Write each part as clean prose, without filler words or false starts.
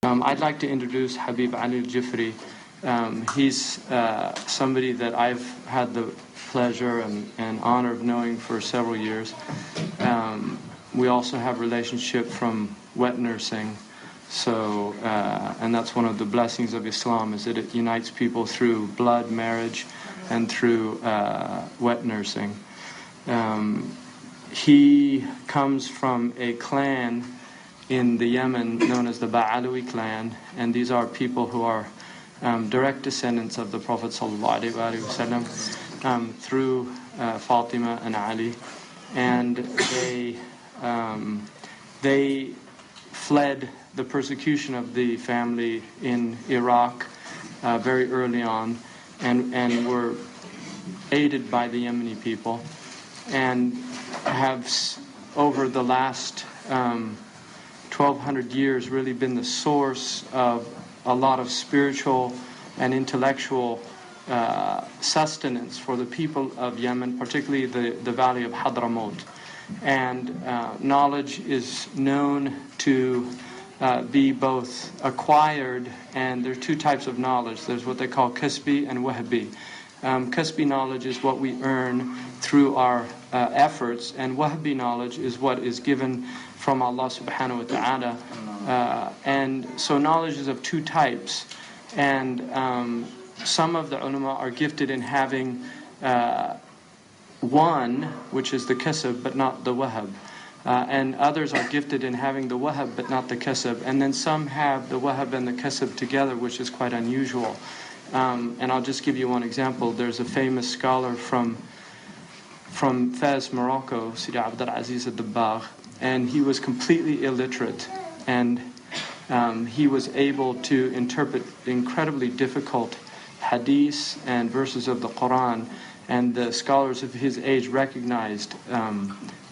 I'd like to introduce Habib Ali Jifri. He's somebody that I've had the pleasure and honor of knowing for several years. We also have a relationship from wet nursing. So, and that's one of the blessings of Islam, is that it unites people through blood marriage and through wet nursing. He comes from a clan in the Yemen known as the Ba'alawi clan, and these are people who are direct descendants of the Prophet ﷺ through Fatima and Ali, and they fled the persecution of the family in Iraq very early on, and were aided by the Yemeni people, and have over the last 1,200 years really been the source of a lot of spiritual and intellectual sustenance for the people of Yemen, particularly the valley of Hadramaut. And knowledge is known to be both acquired, and there are two types of knowledge. There's what they call kasbi and wahbi. Kasbi knowledge is what we earn through our efforts, and wahbi knowledge is what is given from Allah subhanahu wa ta'ala. And so knowledge is of two types, and some of the ulama are gifted in having one, which is the kasb, but not the wahab. And others are gifted in having the wahab, but not the kasb. And then some have the wahab and the kasb together, which is quite unusual. And I'll just give you one example. There's a famous scholar from Fez, Morocco, Sidi Abdul Aziz al-Dabbagh, and he was completely illiterate, and he was able to interpret incredibly difficult hadiths and verses of the Quran, and the scholars of his age recognized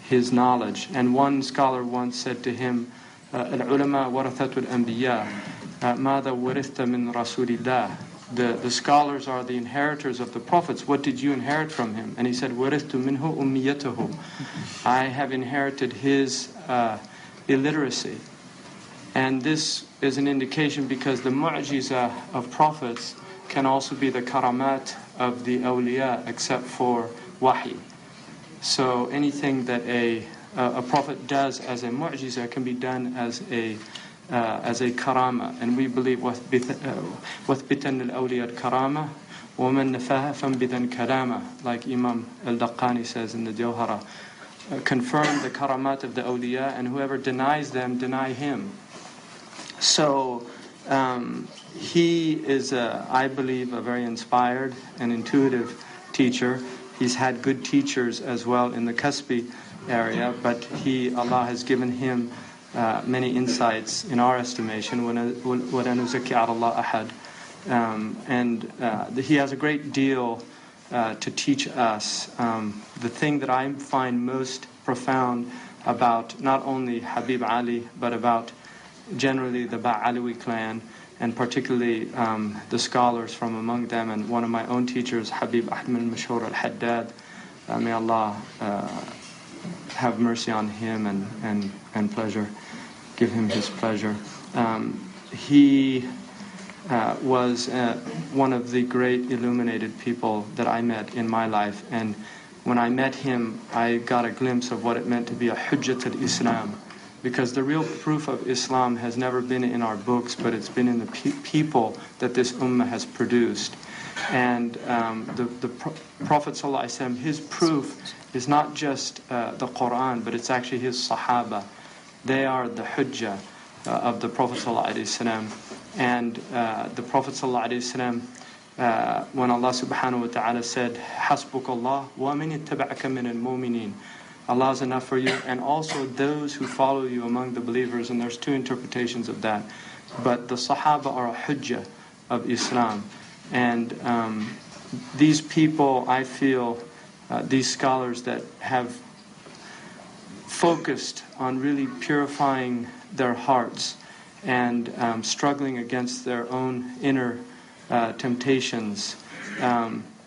his knowledge. And one scholar once said to him, "Al-ulama warathatul anbiya, mada warithta min rasulillah." The scholars are the inheritors of the prophets. What did you inherit from him? And he said, "Warithtu minhu ummiyatahu." I have inherited his illiteracy. And this is an indication, because the mu'jiza of prophets can also be the karamat of the awliya, except for wahi. So anything that a prophet does as a mu'jiza can be done as a karama. And we believe وَثْبِتَنَّ الْأَوْلِيَا الْكَرَامَةِ وَمَنْ نَفَاهَ فَانْبِذًا كَلَامَهِ, like Imam al-Daqqani says in the Jawhara. Confirm the karamat of the awliya, and whoever denies them, deny him. So he is, I believe, a very inspired and intuitive teacher. He's had good teachers as well in the Kasbi area, but Allah has given him many insights in our estimation. وَلَا نُزَكِّي عَلَى اللَّهِ أَحَدٍ. And he has a great deal to teach us. The thing that I find most profound about not only Habib Ali, but about generally the Ba'alawi clan, and particularly the scholars from among them, and one of my own teachers, Habib Ahmed Mashhur al-Haddad, may Allah have mercy on him and pleasure, give him his pleasure. He was one of the great illuminated people that I met in my life, and when I met him, I got a glimpse of what it meant to be a Hujjat al-Islam, because the real proof of Islam has never been in our books, but it's been in the people that this ummah has produced. And the Prophet ﷺ, his proof is not just the Quran, but it's actually his Sahaba. They are the Hujjah of the Prophet ﷺ. And the Prophet ﷺ, when Allah subhanahu wa ta'ala said, "Hasbukallah wa man ittaba'aka min al-mu'minin," Allah is enough for you, and also those who follow you among the believers. And there's two interpretations of that. But the Sahaba are a Hujjah of Islam. And these people, I feel, these scholars that have focused on really purifying their hearts and struggling against their own inner temptations.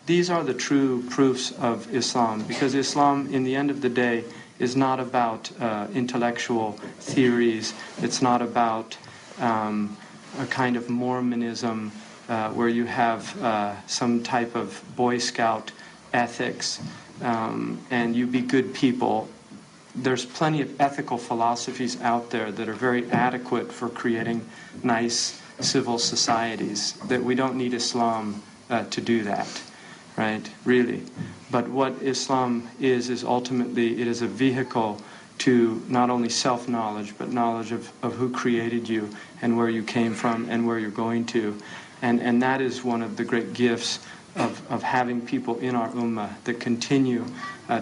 These are the true proofs of Islam, because Islam, in the end of the day, is not about intellectual theories. It's not about a kind of Mormonism where you have some type of Boy Scout ethics and you be good people. There's plenty of ethical philosophies out there that are very adequate for creating nice civil societies, that we don't need Islam to do that, right? Really. But what Islam is ultimately, it is a vehicle to not only self-knowledge, but knowledge of who created you and where you came from and where you're going to. And that is one of the great gifts of having people in our ummah that continue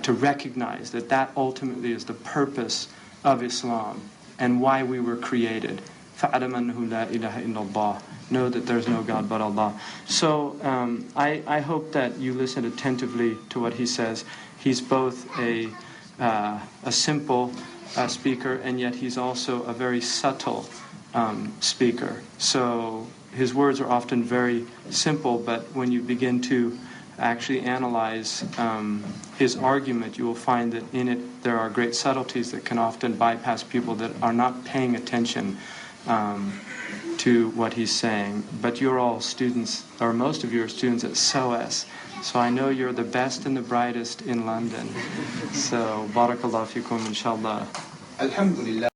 to recognize that that ultimately is the purpose of Islam and why we were created. فَعَلَمْ أَنَّهُ لَا إِلَهَ إِلَّا اللَّهِ. Know that there's no God but Allah. So I hope that you listen attentively to what he says. He's both a simple speaker, and yet he's also a very subtle speaker. So his words are often very simple, but when you begin to actually analyze his argument, you will find that in it there are great subtleties that can often bypass people that are not paying attention to what he's saying. But you're all students, or most of you are students at SOAS, so I know you're the best and the brightest in London. So, barakallahu fikum, inshallah. Alhamdulillah.